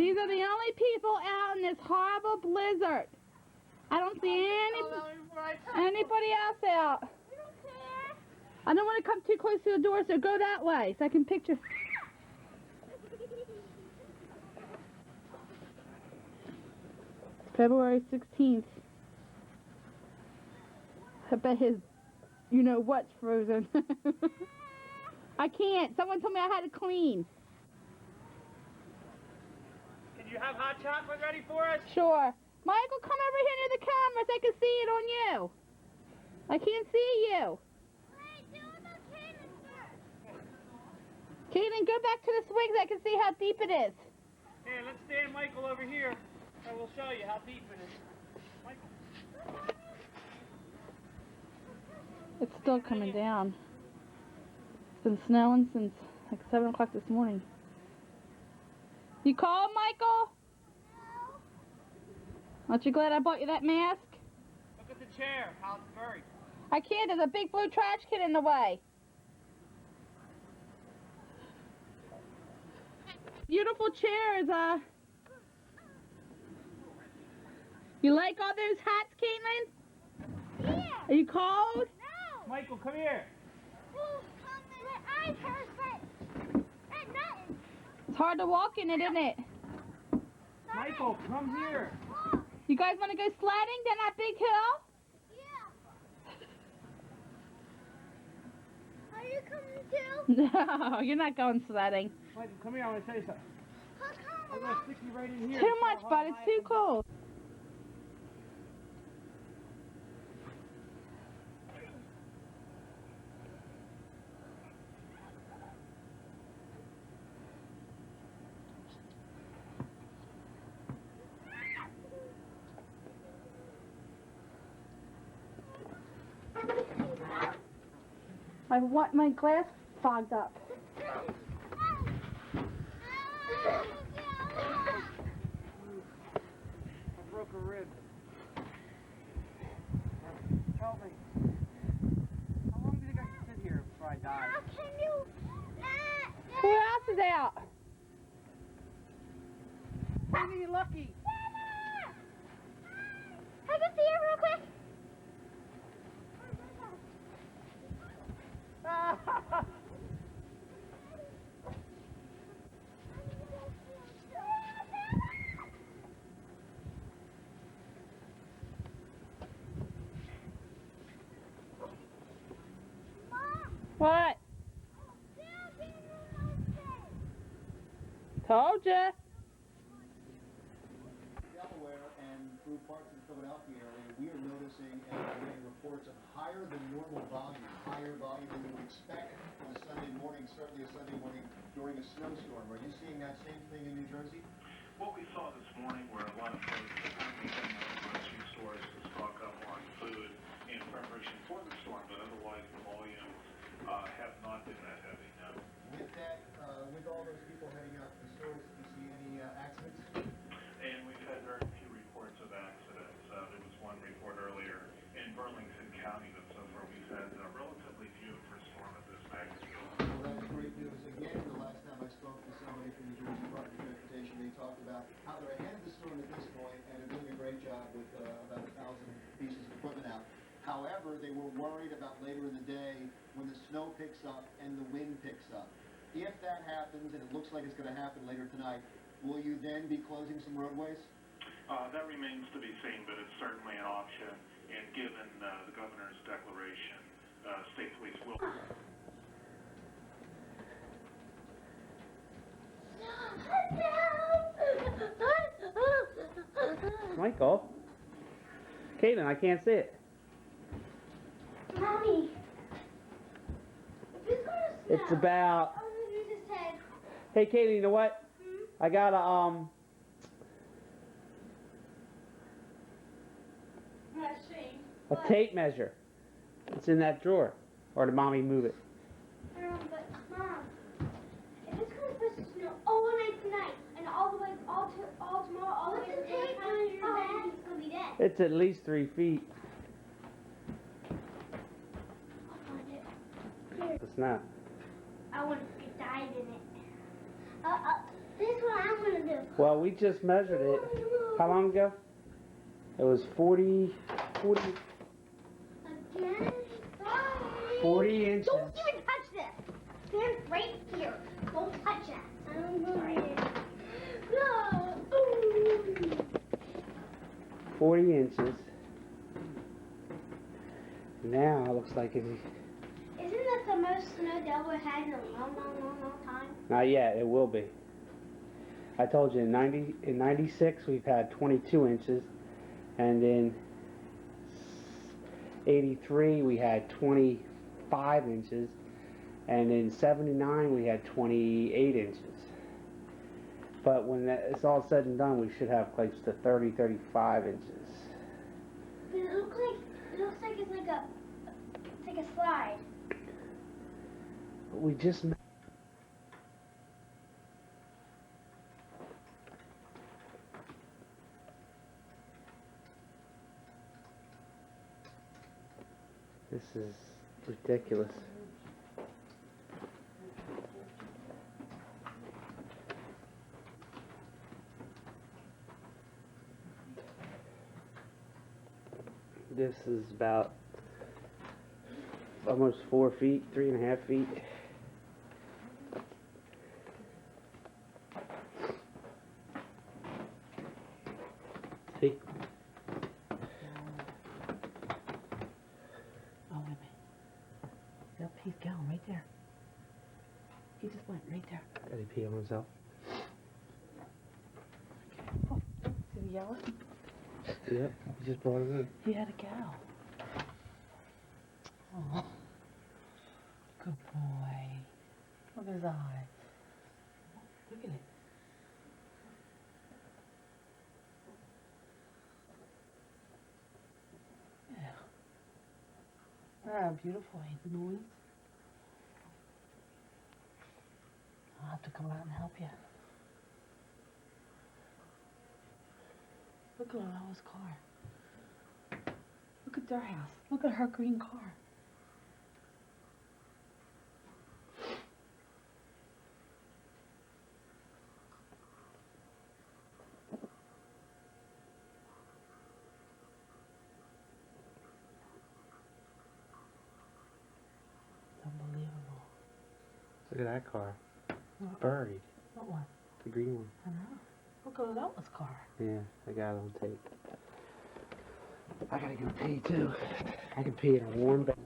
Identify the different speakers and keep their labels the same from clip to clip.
Speaker 1: These are the only people out in this horrible blizzard. I don't see anybody else out.
Speaker 2: We don't care.
Speaker 1: I don't want to come too close to the door, so go that way so I can picture. February 16th. I bet his, you know what's frozen. I can't. Someone told me I had to clean.
Speaker 3: Can you have hot chocolate ready for us?
Speaker 1: Sure. Michael, come over here near the camera so I can see it on you. I can't see you.
Speaker 2: Wait, do it on Kaden first.
Speaker 1: Kaden, go back to the swing so I can see how deep it is.
Speaker 3: Here, let's stand Michael over here, and we'll show you how deep it is. Michael.
Speaker 1: It's still coming down. It's been snowing since like 7 o'clock this morning. You called, Michael?
Speaker 2: No.
Speaker 1: Aren't you glad I bought you that mask?
Speaker 3: Look at the chair, how it's buried.
Speaker 1: I can't. There's a big blue trash can in the way. Beautiful chairs. You like all those hats, Caitlin?
Speaker 2: Yeah.
Speaker 1: Are you cold?
Speaker 2: No.
Speaker 3: Michael, come here.
Speaker 2: My eyes hurt, but nothing.
Speaker 1: It's hard to walk in it, isn't it?
Speaker 3: Michael, come here.
Speaker 1: You guys want to go sledding down that big hill?
Speaker 2: Yeah. Are you coming too?
Speaker 1: No, you're not going sledding.
Speaker 3: Michael, come here, I want to tell you something.
Speaker 2: How come?
Speaker 3: I'm going to stick you right in here.
Speaker 1: Too much, bud. It's too cold. I want my glass fogged up.
Speaker 3: I broke a rib. Help me. How long do you think I can sit here before I die?
Speaker 2: How can you?
Speaker 1: Who else is out?
Speaker 3: Maybe you're lucky.
Speaker 2: I can see it real quick.
Speaker 1: What? Told ya.
Speaker 4: Delaware and through parts of the Philadelphia area, we are noticing and getting reports of higher than normal volume, higher volume than you would expect on a Sunday morning, certainly a Sunday morning during a snowstorm. Are you seeing that same thing in New Jersey?
Speaker 5: What we saw this morning were a lot of folks coming in grocery stores to stock up on food in preparation for the storm, but otherwise the volumes have not been that heavy, no.
Speaker 4: With that, with all those people heading out to the stores, do you see any accidents?
Speaker 5: And we've had very few reports of accidents. There was one report earlier in Burlington County that so far we've had relatively few for a storm of this magnitude.
Speaker 4: Well, that's great news. Again, the last time I spoke to somebody from the Jersey Department of Transportation, they talked about how they're ahead of the storm at this point and are doing a great job with about 1,000 pieces of equipment out. However, they were worried about later in the day when the snow picks up and the wind picks up. If that happens, and it looks like it's going to happen later tonight, will you then be closing some roadways?
Speaker 5: That remains to be seen, but it's certainly an option. And given the governor's declaration, state police will.
Speaker 3: Michael? Caitlin, I can't see it.
Speaker 2: Mommy. If it's gonna snow,
Speaker 3: It's about...
Speaker 2: I'm gonna use his head.
Speaker 3: Hey, Caitlin, you know what? I got a, a tape measure. It's in that drawer. Or did Mommy move it?
Speaker 2: But Mom, if it's supposed to snow all night tonight and all the way all tomorrow, all the way to the tape measure, then it's gonna be dead.
Speaker 3: It's at least 3 feet.
Speaker 2: I'll find it. Here,
Speaker 3: It's not.
Speaker 2: I want to dive in it. This is what I'm gonna do.
Speaker 3: Well, we just measured it. How long ago? It was 40
Speaker 2: Again? Sorry.
Speaker 3: 40 inches.
Speaker 2: Don't even touch this. Stand right here. Don't touch that. I'm sorry. No. Ooh.
Speaker 3: 40 inches. Now it looks like
Speaker 2: Isn't that the most snow Delaware had in a long time?
Speaker 3: not yet. It will be. I told you in 96 we've had 22 inches, and in 83 we had 25 inches, and in 79 we had 28 inches. But when it's all said and done, we should have close to 30, 35 inches.
Speaker 2: But it looks like it's like a slide.
Speaker 3: But we just This is ridiculous. This is about almost 4 feet, 3.5 feet. See?
Speaker 1: Oh, wait a minute. Yep, he's going right there. He just went right there.
Speaker 3: Did he pee on himself?
Speaker 1: Oh, see the yellow?
Speaker 3: Yep, he just brought it in.
Speaker 1: He had to go. Oh, good boy. Look at his eye. Look at it. Yeah. Ah, beautiful, ain't it, Louise? I'll have to come out and help you. Look at Lola's car. Look at their house. Look at her green car. Unbelievable.
Speaker 3: Look at that car.
Speaker 1: What?
Speaker 3: Buried.
Speaker 1: What one?
Speaker 3: The green one.
Speaker 1: I know. Look at Lola's car.
Speaker 3: Yeah, I got it on tape. I gotta go pee too. I can pee in a warm bed.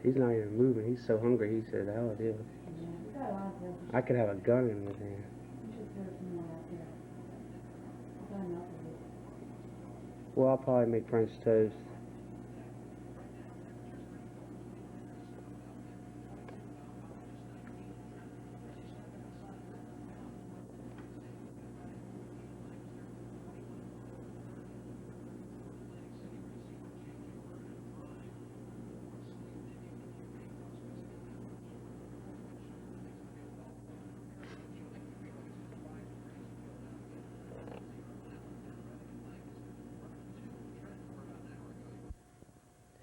Speaker 3: He's not even moving. He's so hungry. He said, "Hell, deal." I could have a gun in his hand. Well, I'll probably make French toast.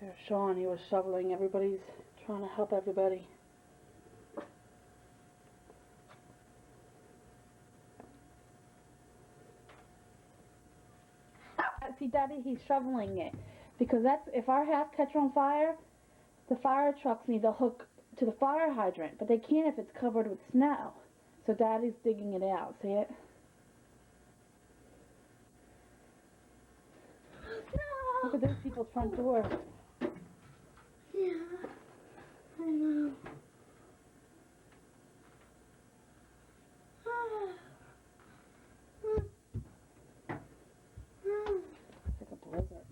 Speaker 1: There's Sean. He was shoveling. Everybody's trying to help everybody. See, Daddy, he's shoveling it. Because that's, if our house catches on fire, the fire trucks need to hook to the fire hydrant. But they can't if it's covered with snow. So Daddy's digging it out. See it?
Speaker 2: No.
Speaker 1: Look at those people's front door.
Speaker 2: Yeah. I know.
Speaker 1: It's like a blizzard.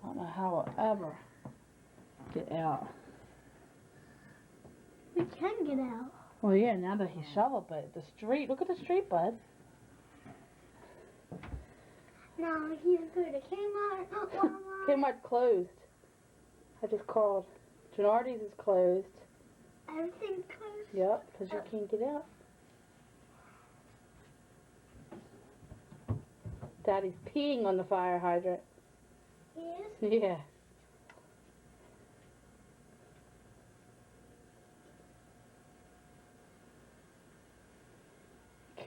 Speaker 1: I don't know how I'll ever get out.
Speaker 2: We can get out.
Speaker 1: Well, yeah, now that he shoveled, but the street, look at the street, bud.
Speaker 2: Now he's going to Kmart. Walmart.
Speaker 1: Kmart's closed. I just called. Gennardi's is closed.
Speaker 2: Everything's closed.
Speaker 1: Yep, because you can't get out. Daddy's peeing on the fire hydrant.
Speaker 2: Yes.
Speaker 1: Yeah.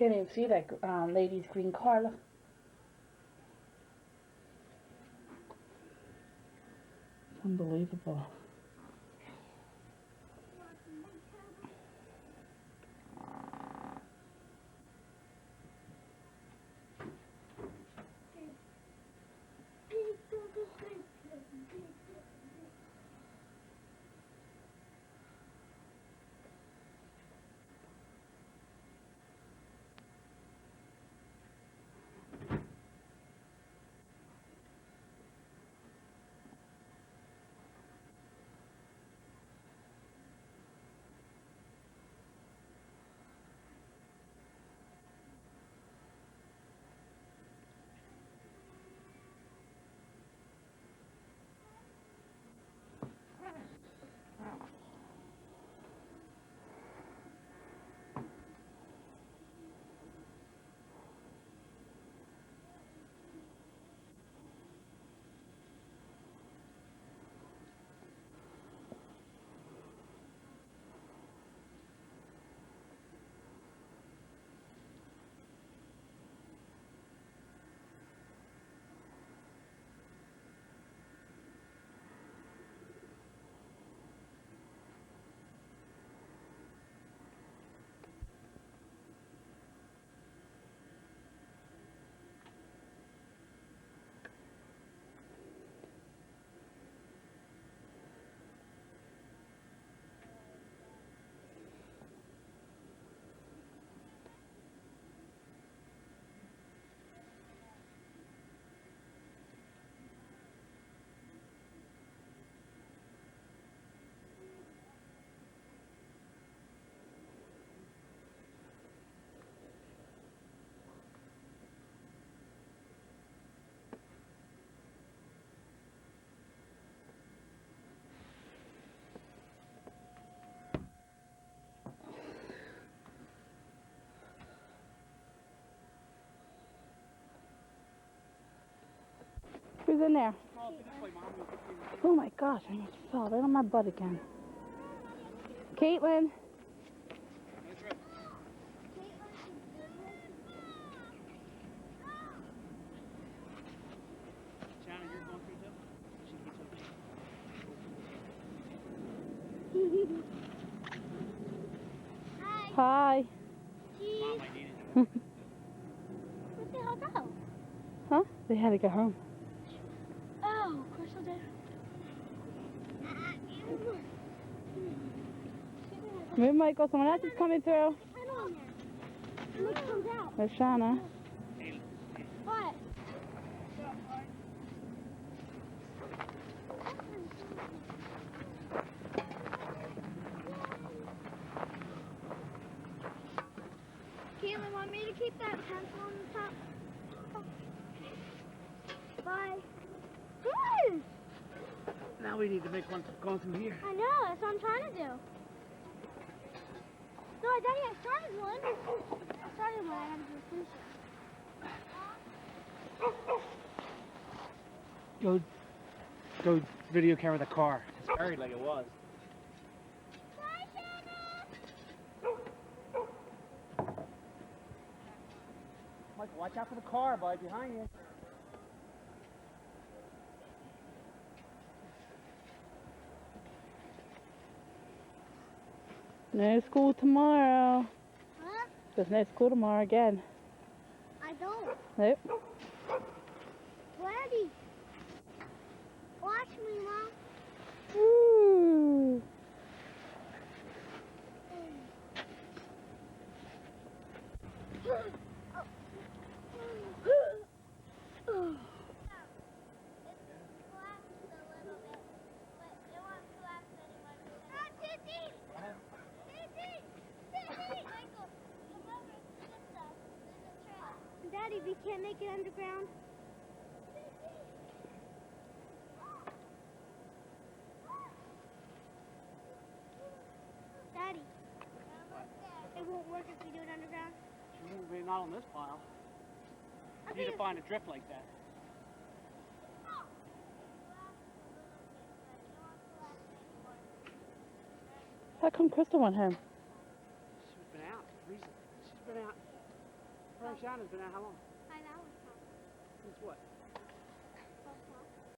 Speaker 1: Can't even see that lady's green car. Look. Unbelievable. Who's in there? Oh my gosh, I almost fell right on my butt again. Caitlin. Hi.
Speaker 2: Where'd they all go?
Speaker 1: Huh? They had to go home.
Speaker 2: Oh, Crystal did.
Speaker 1: Move, Michael. Someone else is coming through.
Speaker 2: Look, comes out.
Speaker 1: There's Shauna.
Speaker 2: What? Caitlin, want me to keep that pencil on the top? Bye. Good.
Speaker 3: Now we need to make one going through here.
Speaker 2: I know, that's what I'm trying to do. No, Daddy, I started one. I started one, I had to finish it.
Speaker 3: Go video camera the car. It's buried like it was. Michael, watch out for the car, bud, behind you.
Speaker 1: No school tomorrow.
Speaker 2: Huh?
Speaker 1: There's no school tomorrow again.
Speaker 2: I don't.
Speaker 1: Nope.
Speaker 2: Daddy. Watch me, Mom.
Speaker 1: Ooh.
Speaker 2: Daddy, we can't make it underground. Daddy, it won't work if we do it underground.
Speaker 3: Not on this pile.
Speaker 2: I
Speaker 3: You need
Speaker 2: think
Speaker 3: to find a drift like that.
Speaker 1: How come Crystal went home?
Speaker 3: She's been out recently. She's been out Shannon's been out how long?
Speaker 2: 5 hours probably.
Speaker 3: Since what?